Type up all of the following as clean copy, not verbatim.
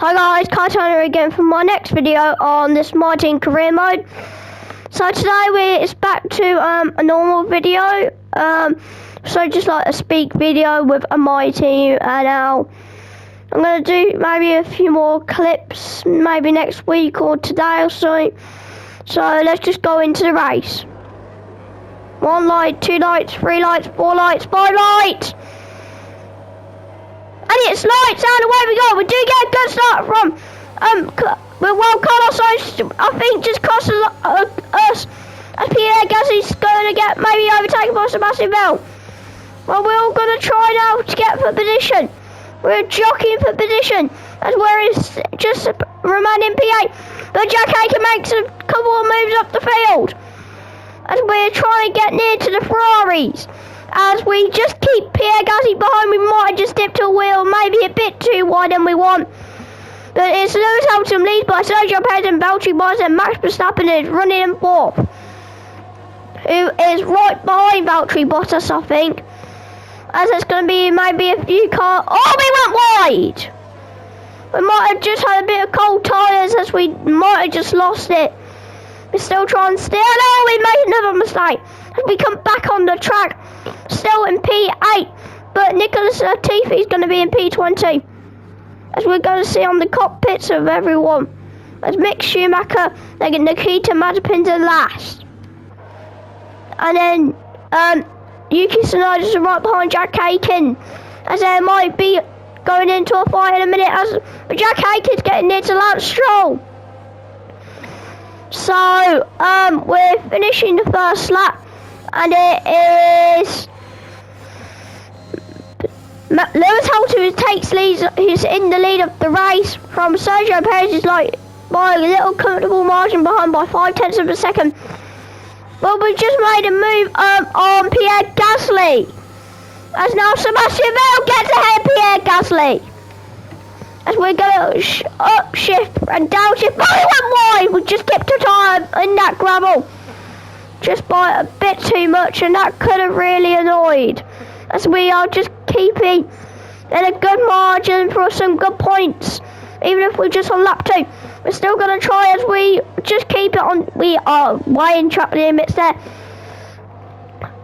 Hi guys, Hamaiton again for my next video on this Hamaiton career mode. So today it's back to a normal video, so just like a speak video with my team, and now I'm going to do maybe a few more clips, maybe next week or today or something. So let's just go into the race. 1 light, 2 lights, 3 lights, 4 lights, 5 lights! And it's lights, and away we go. We do get a good start from Carlos, I think, just cost us. As Pierre Gasly's going to get maybe overtaken by Sebastian Vettel. Well, we're all going to try now to get for position. We're jockeying for position as we're just remaining P8. But Jack Aiken makes a couple of moves up the field as we're trying to get near to the Ferraris. As we just keep Pierre Gasly behind, we might have just dipped a wheel, maybe a bit too wide than we want. But it's Lewis Hamilton leads by Sergio Perez and Valtteri Bottas, and Max Verstappen is running in fourth, who is right behind Valtteri Bottas, I think. As it's going to be maybe a few cars. Oh, we went wide! We might have just had a bit of cold tyres, as we might have just lost it. We're still trying to steer. No, we made another mistake. As we come back on the track, still in P8, but Nicholas Latifi is going to be in P20. As we're going to see on the cockpits of everyone, as Mick Schumacher and Nikita Mazepin's in last. And then Yuki Tsunoda is right behind Jack Aiken, as they might be going into a fight in a minute, as Jack Aiken's getting near to Lance Stroll. So, we're finishing the first lap, and it is Lewis Hamilton who takes lead, who's in the lead of the race from Sergio Perez, is like by a little comfortable margin behind by 0.5 of a second. But we just made a move on Pierre Gasly, as now Sebastian Vettel gets ahead of Pierre Gasly. As we're going to upshift and downshift. Oh, we went wide! We just kept a tyre in that gravel. Just by a bit too much, and that could have really annoyed. As we are just keeping in a good margin for some good points. Even if we're just on lap 2. We're still going to try as we just keep it on. We are way in track limits there.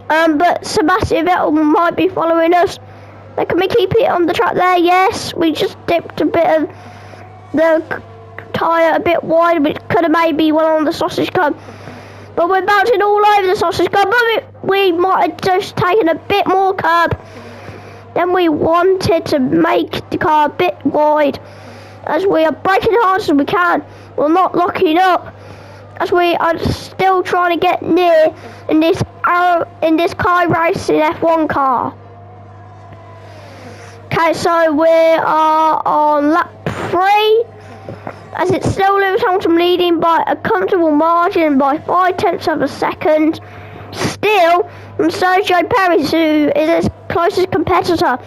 But Sebastian Vettel might be following us. Can we keep it on the track there? Yes, we just dipped a bit of the tyre a bit wide, which could have maybe went on the sausage curb. But we're bouncing all over the sausage curb, but we might have just taken a bit more curb than we wanted to make the car a bit wide. As we are braking as hard as we can, we're not locking up, as we are still trying to get near in this car racing F1 car. Okay, so we are on lap 3, as it's still Lewis Hamilton leading by a comfortable margin by 0.5 of a second. Still from Sergio Perez, who is his closest competitor.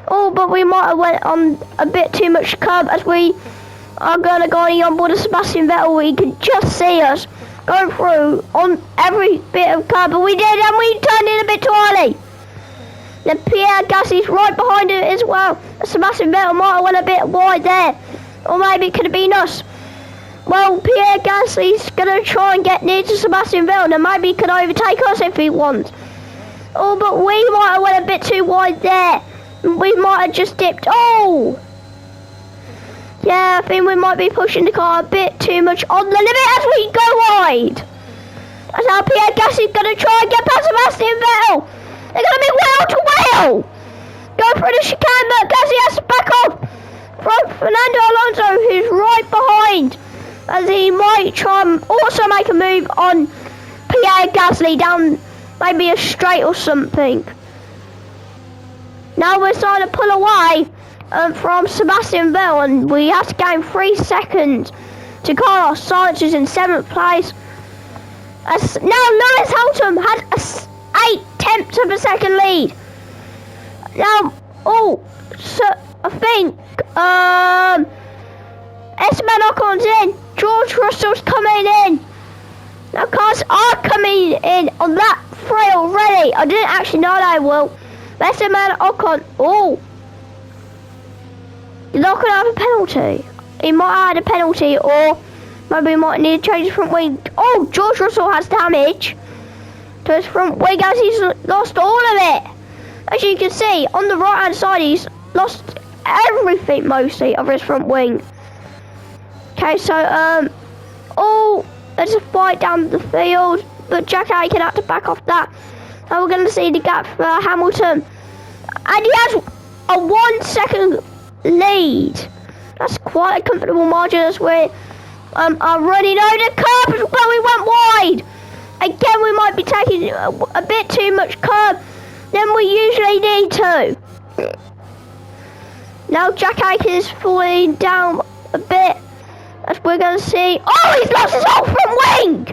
Oh, but we might have went on a bit too much curb, as we are going to go on board of Sebastian Vettel. We can just see us going through on every bit of curb, but we did, and we turned in a bit too early. Then Pierre Gasly's right behind it as well. Sebastian Vettel might have went a bit wide there. Or maybe it could have been us. Well, Pierre Gasly's going to try and get near to Sebastian Vettel, and maybe he could overtake us if he wants. Oh, but we might have went a bit too wide there. We might have just dipped. Oh! Yeah, I think we might be pushing the car a bit too much on the limit as we go wide. As now Pierre Gasly's going to try and get past Sebastian Vettel. They're going to be wheel to wheel. Go through the chicane, but Gasly has to back off from Fernando Alonso, who's right behind, as he might try and also make a move on Pierre Gasly down maybe a straight or something. Now we're starting to pull away from Sebastian Vettel, and we have to gain 3 seconds to Carlos Sainz, who's in 7th place. As now Lewis Hamilton had a 0.8 of a second lead. Now, so I think Esteban Ocon's in. George Russell's coming in. Now cars are coming in on lap 3 already. I didn't actually know they will. Esteban Ocon. Oh, you're not going to have a penalty. he might have had a penalty, or maybe he might need to change his front wing. Oh, George Russell has damage to his front wing as he's lost all of it. As you can see, on the right hand side, he's lost everything mostly of his front wing. Okay, so oh, there's a fight down the field, but Jack Aiken had to back off that. Now we're going to see the gap for Hamilton, and he has a 1 second lead. That's quite a comfortable margin as we are running over the curb, but we went wide. Again, we might be taking a bit too much curb than we usually need to. Now Jack Aiken is falling down a bit, as we're going to see. Oh, he's lost his whole front wing!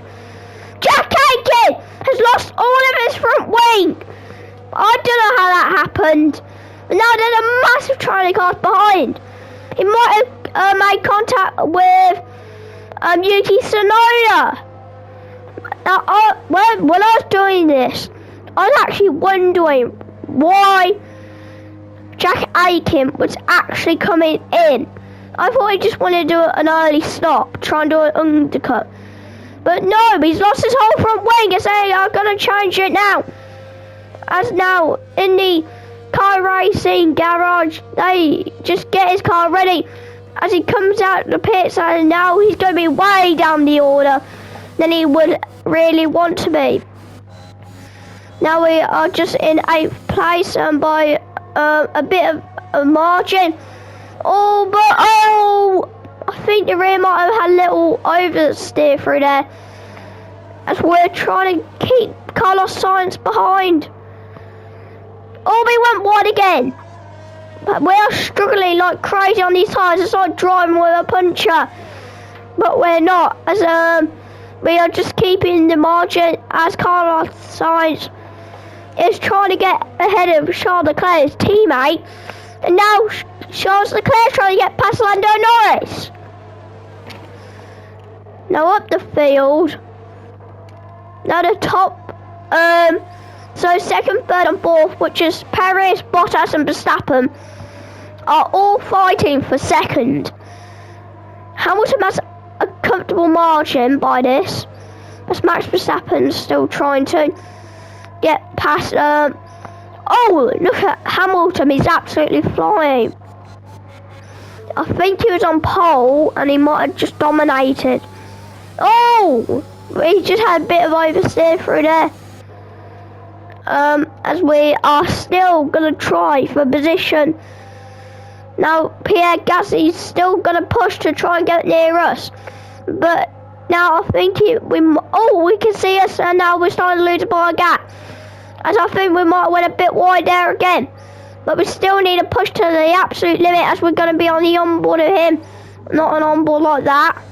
Jack Aiken has lost all of his front wing. I don't know how that happened. Now there's a massive trailing car behind. He might have made contact with Yuki Tsunoda. Now, when I was doing this, I was actually wondering why Jack Aiken was actually coming in. I thought he just wanted to do an early stop, try and do an undercut. But no, he's lost his whole front wing, and they are going to change it now. As now, in the car racing garage, they just get his car ready as he comes out the pits, and now he's going to be way down the order than he would really want to be. Now we are just in 8th place and by a bit of a margin. Oh, but I think the rear might have had a little oversteer through there, as we're trying to keep Carlos Sainz behind. Oh, we went wide again. But we are struggling like crazy on these tyres. It's like driving with a puncher. But we're not, as we are just keeping the margin as Carlos Sainz is trying to get ahead of Charles Leclerc's teammate. And now Charles Leclerc trying to get past Lando Norris. Now up the field. Now the top, so second, third and fourth, which is Perez, Bottas and Verstappen, are all fighting for second. Hamilton has a comfortable margin by this, as Max Verstappen still trying to get past. Oh, look at Hamilton, he's absolutely flying. I think he was on pole and he might have just dominated. Oh, he just had a bit of oversteer through there. As we are still going to try for position. Now Pierre Gasly's still going to push to try and get near us. But now I think we can see us, and now we're starting to lose by a gap. As I think we might have went a bit wide there again. But we still need to push to the absolute limit, as we're going to be on the onboard of him. Not an onboard like that.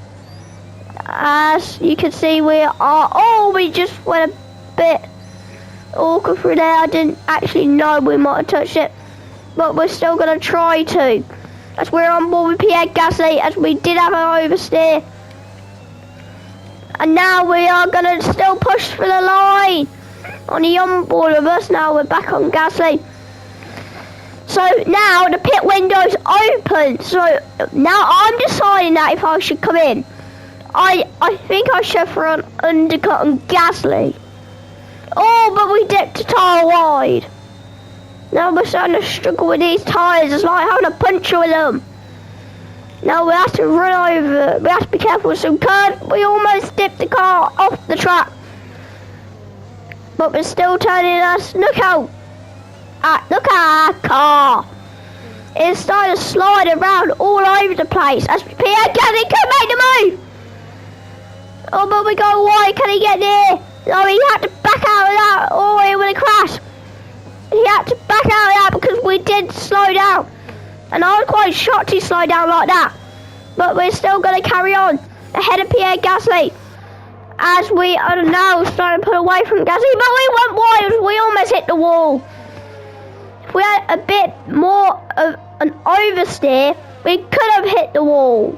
As you can see, we just went a bit awkward through there. I didn't actually know we might have touched it, but we're still going to try to, as we're on board with Pierre Gasly, as we did have an oversteer. And now we are going to still push for the line on the onboard of us. Now we're back on Gasly. So now the pit window's open, so now I'm deciding that if I should come in. I think I should for an undercut on Gasly. Oh, but we dipped a tyre wide. Now we're starting to struggle with these tyres. It's like having a puncture with them. Now we have to run over. We have to be careful with some curves. We almost dipped the car off the track. But we're still turning us. Look at our car. It's starting to slide around all over the place. As Pierre Gasly can make the move. Oh, but we go wide. Can he get near? No, he had to back out of that, or he would have crashed. He had to back out of that because we did slow down. And I was quite shocked he slowed down like that. But we're still going to carry on ahead of Pierre Gasly, as we are now starting to pull away from Gasly. But we went wide. We almost hit the wall. If we had a bit more of an oversteer, we could have hit the wall.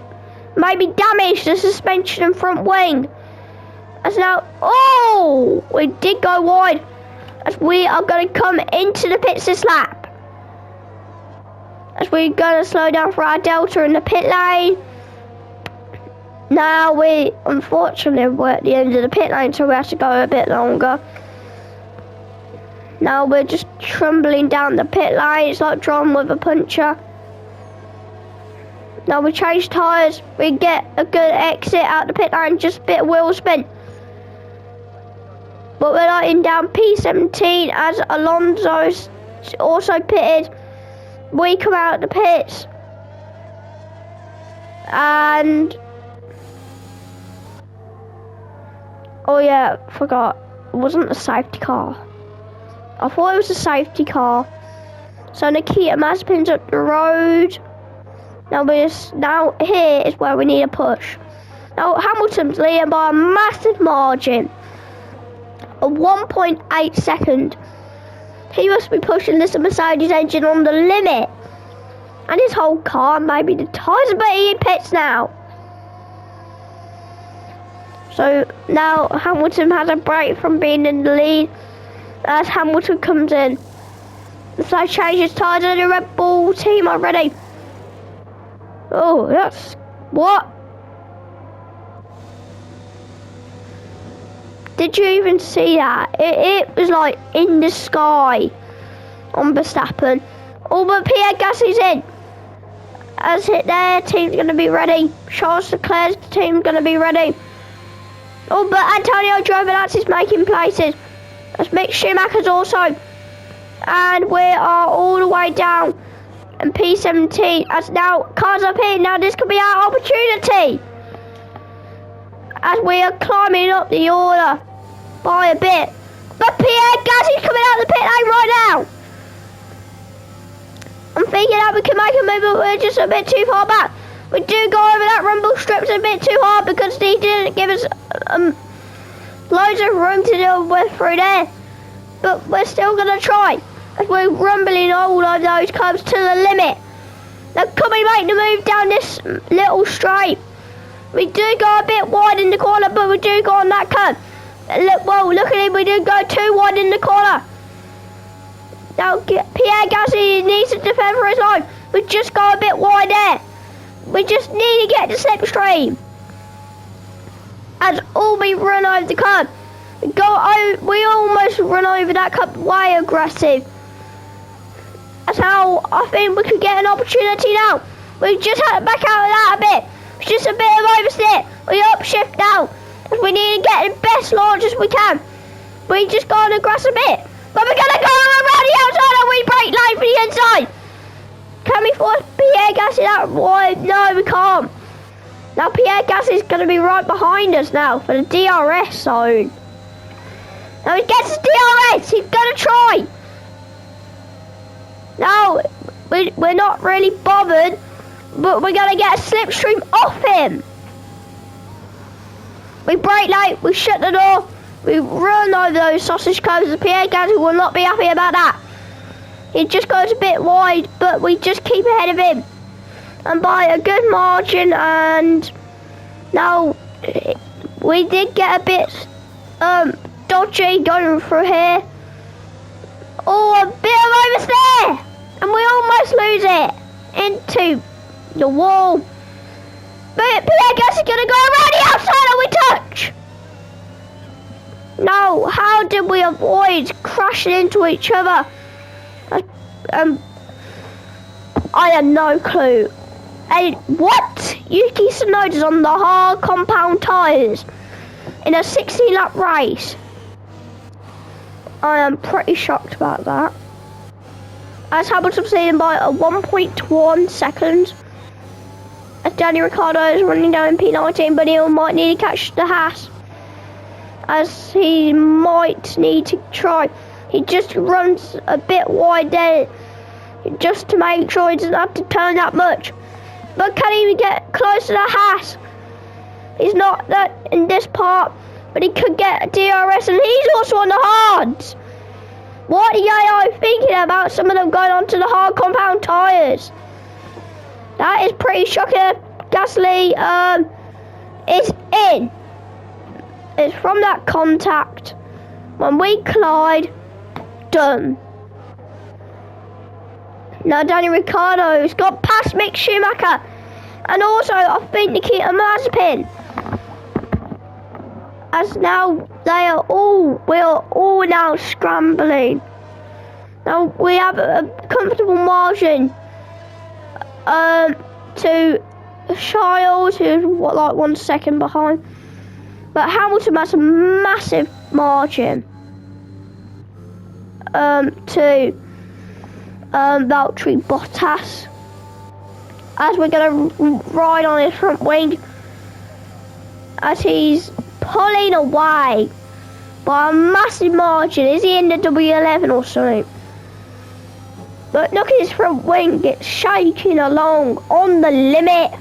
Maybe damaged the suspension and front wing. As now, we did go wide, as we are going to come into the pits this lap. As we're going to slow down for our delta in the pit lane. Now unfortunately, we're at the end of the pit lane, so we have to go a bit longer. Now we're just trundling down the pit lane. It's like drawn with a puncher. Now we change tyres. We get a good exit out the pit lane, just a bit of wheel spin. But we're lighting down P17 as Alonso's also pitted. We come out of the pits. And oh yeah, forgot. It wasn't a safety car. I thought it was a safety car. So Nikita Mazepin's up the road. Now here is where we need a push. Now Hamilton's leading by a massive margin of 1.8 seconds. He must be pushing this Mercedes engine on the limit. And his whole car, maybe the tyres, but he pits now. So now Hamilton has a break from being in the lead as Hamilton comes in. So changes tyres and the Red Bull team are ready. Oh, that's what? Did you even see that? It was like in the sky on Verstappen. Oh, but Pierre Gasly's in. As their team's going to be ready. Charles Leclerc's team's going to be ready. Oh, but Antonio Giovinazzi's making places. As Mick Schumacher's also. And we are all the way down. And P17 as now cars up here. Now this could be our opportunity. As we are climbing up the order by a bit. But Pierre Gasly's coming out of the pit lane right now. I'm thinking that we can make a move, but we're just a bit too far back. We do go over that rumble strip's a bit too hard because he didn't give us loads of room to deal with through there. But we're still going to try. As we're rumbling all of those curves to the limit. Now can we make the move down this little straight? We do go a bit wide in the corner, but we do go on that curve. Look at him, we do go too wide in the corner. Now Pierre Gasly needs to defend for his life. We just go a bit wide there. We just need to get the slipstream. As all we run over the curb. We almost run over that curb way aggressive. That's how I think we could get an opportunity now. We just had to back out of that a bit. It's just a bit of oversteer. We upshift now. We need to get the best launch as we can. We just go on the grass a bit. But we're going to go around the outside and we break lane for the inside. Can we force Pierre Gasly out wide? No, we can't. Now Pierre Gasly's going to be right behind us now for the DRS zone. Now he gets the DRS. He's going to try. No, we're not really bothered. But we're going to get a slipstream off him. We brake late. We shut the door. We run over those sausage curves. Pierre Gasly will not be happy about that. He just goes a bit wide, but we just keep ahead of him. And by a good margin, and now we did get a bit dodgy going through here. Oh, a bit of oversteer! And we almost lose it into the wall. But Pierre Gasly's going to go around the outside and we touch. No, how did we avoid crashing into each other? I have no clue. And what? Yuki Tsunoda's on the hard compound tyres in a 60-lap race. I am pretty shocked about that. As Hamilton's leading by a 1.1 seconds. As Danny Ricciardo is running down in P19, but he might need to catch the Haas. As he might need to try. He just runs a bit wide there just to make sure he doesn't have to turn that much. But can he even get close to the Haas? He's not that in this part, but he could get a DRS and he's also on the hards. What are the AI thinking about some of them going onto the hard compound tyres? That is pretty shocking. Gasly is in. It's from that contact. When we collide, done. Now Danny Ricciardo's got past Mick Schumacher. And also I think Nikita Mazepin. as now we're all now scrambling. Now we have a comfortable margin to Shiles, who's like 1 second behind. But Hamilton has a massive margin to Valtteri Bottas, as we're going to ride on his front wing as he's pulling away by a massive margin. Is he in the W11 or something? But look at his front wing, it's shaking along on the limit.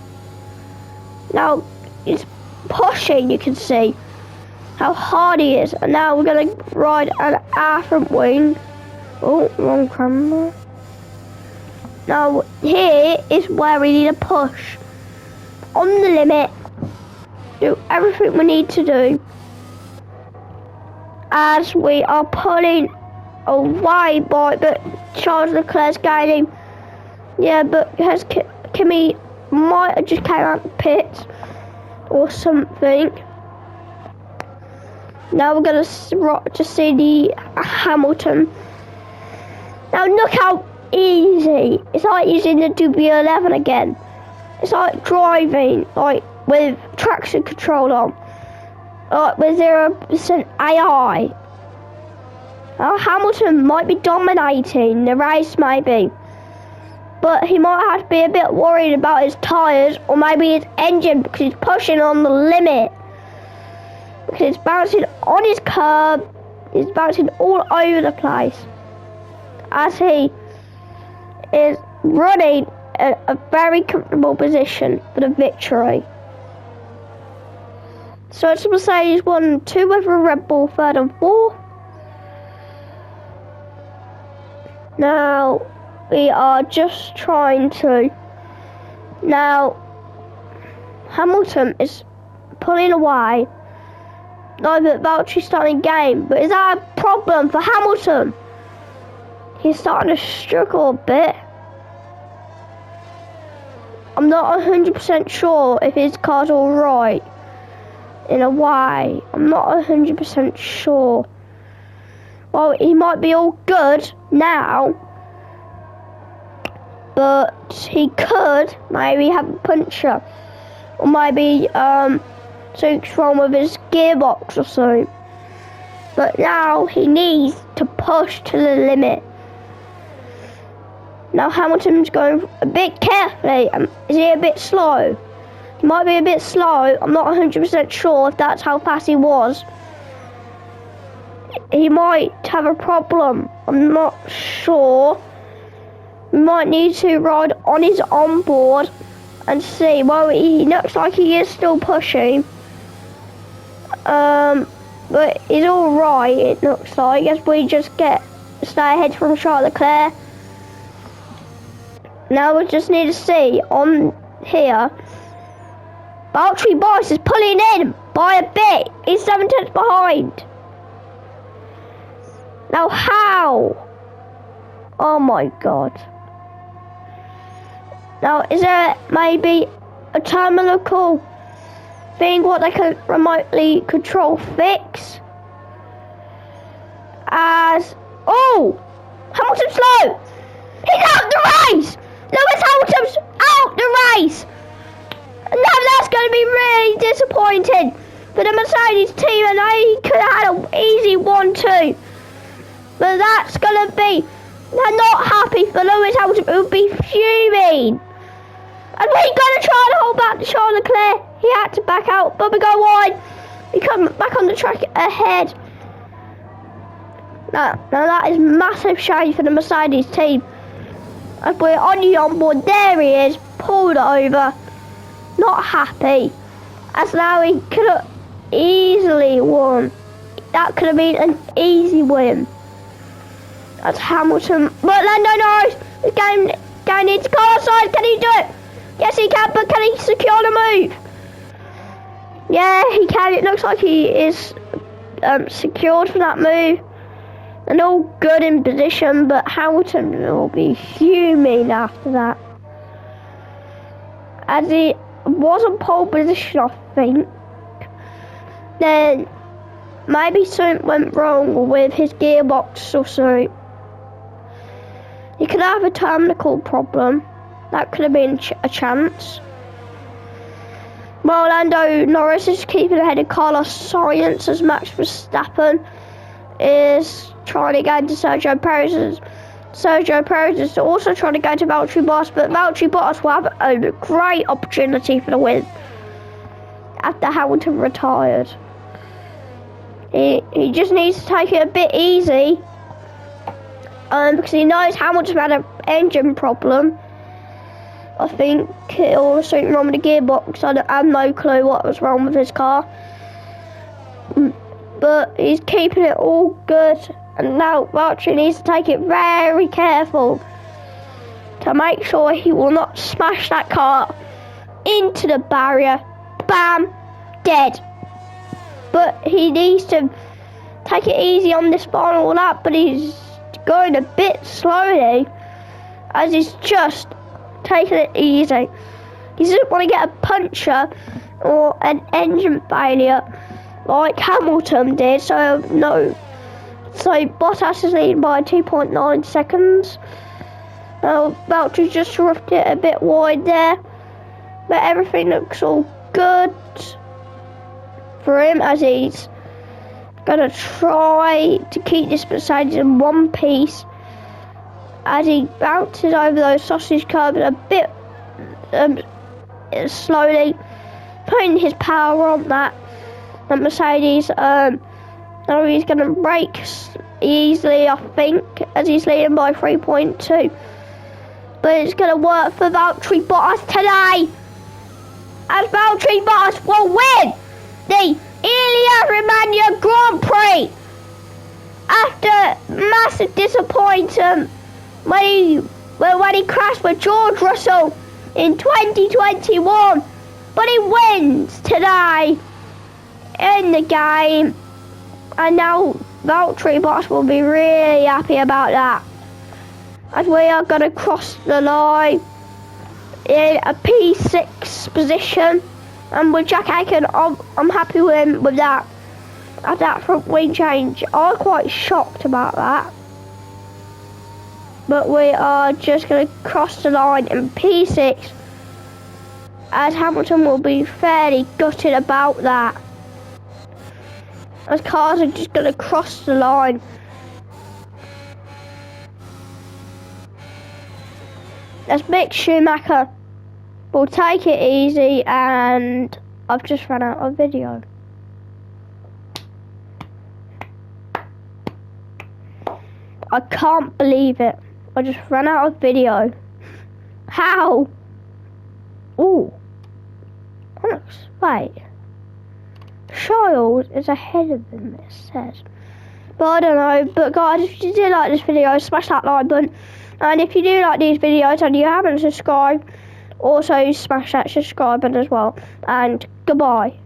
Now it's pushing, you can see how hard he is. And now we're going to ride on our front wing. Oh, wrong camera. Now here is where we need to push on the limit, do everything we need to do as we are pulling away by, but Charles Leclerc's gaining. Yeah, but has Kimi might have just came out the pits or something. Now we're gonna just see the Hamilton. Now look how easy. It's like using the W11 again. It's like driving, like with traction control on, like with 0% AI. Now Hamilton might be dominating the race, maybe, but he might have to be a bit worried about his tyres or maybe his engine, because he's pushing on the limit. Because he's bouncing on his curb, he's bouncing all over the place as he is running a very comfortable position for the victory. So it's going to say he's won 2 with a Red Bull, 3rd and 4th. Now we are just trying to. Now Hamilton is pulling away. Now that Valtteri's starting game, but is that a problem for Hamilton? He's starting to struggle a bit. I'm not 100% sure if his car's all right. In a way, I'm not 100% sure. Well, he might be all good now, but he could maybe have a puncture, or maybe something's wrong with his gearbox or something. But now he needs to push to the limit. Now Hamilton's going a bit carefully. Is he a bit slow? He might be a bit slow. I'm not 100% sure if that's how fast he was. He might have a problem. I'm not sure. We might need to ride on his onboard and see. Well, he looks like he is still pushing. But he's alright, it looks like. As we just stay ahead from Charles Leclerc. Now we just need to see on here. Valtteri Bottas is pulling in by a bit. He's 7 tenths behind. Now how? Oh my god. Now is there maybe a terminal thing what they can remotely control fix? As Hamilton's slow. He's out the race. Lewis Hamilton's out the race. Now that's going to be really disappointing for the Mercedes team, and they could have had an easy 1-2. But that's going to be, they're not happy for Lewis Hamilton, who will be fuming. And we're going to try to hold back Charles Leclerc. He had to back out, but we go wide. We come back on the track ahead. Now that is massive shame for the Mercedes team. As we're on the onboard, there he is, pulled over. Not happy. As now he could have easily won. That could have been an easy win. That's Hamilton. But Lando Norris is going into car outside. Can he do it? Yes, he can, but can he secure the move? Yeah, he can. It looks like he is secured for that move. And all good in position, but Hamilton will be fuming after that. As he was on pole position, I think. Then maybe something went wrong with his gearbox or something. He could have a technical problem. That could have been a chance. Well, Lando Norris is keeping ahead of Carlos Sainz as Max Verstappen is trying to get into Sergio Perez. Sergio Perez is also trying to go to Valtteri Bottas, but Valtteri Bottas will have a great opportunity for the win after Hamilton retired. He just needs to take it a bit easy because he knows Hamilton had an engine problem. I think or something wrong with the gearbox. I have no clue what was wrong with his car. But he's keeping it all good. And now Valtteri needs to take it very careful to make sure he will not smash that car into the barrier. Bam! Dead. But he needs to take it easy on this final lap. But he's going a bit slowly as he's just taking it easy. He doesn't want to get a puncture or an engine failure like Hamilton did, so no. So Bottas is leading by 2.9 seconds. Valtteri just roughed it a bit wide there, but everything looks all good for him as he's gonna try to keep this Mercedes in one piece as he bounces over those sausage curbs a bit slowly, putting his power on that Mercedes. Now he's going to brake easily, I think, as he's leading by 3.2. But it's going to work for Valtteri Bottas today, as Valtteri Bottas will win the Emilia-Romagna Grand Prix after massive disappointment when he crashed with George Russell in 2021. But he wins today in the game. And now Valtteri Bottas will be really happy about that, as we are going to cross the line in a P6 position. And with Jack Aitken, I'm happy with him with that. At that front wing change, I'm quite shocked about that. But we are just going to cross the line in P6, as Hamilton will be fairly gutted about that, as cars are just going to cross the line. As Mick Schumacher will take it easy, and I've just run out of video. I can't believe it. I just ran out of video. How? Ooh. Wait. Child is ahead of him, it says. But I don't know. But guys, if you do like this video, smash that like button. And if you do like these videos and you haven't subscribed, also smash that subscribe button as well. And goodbye.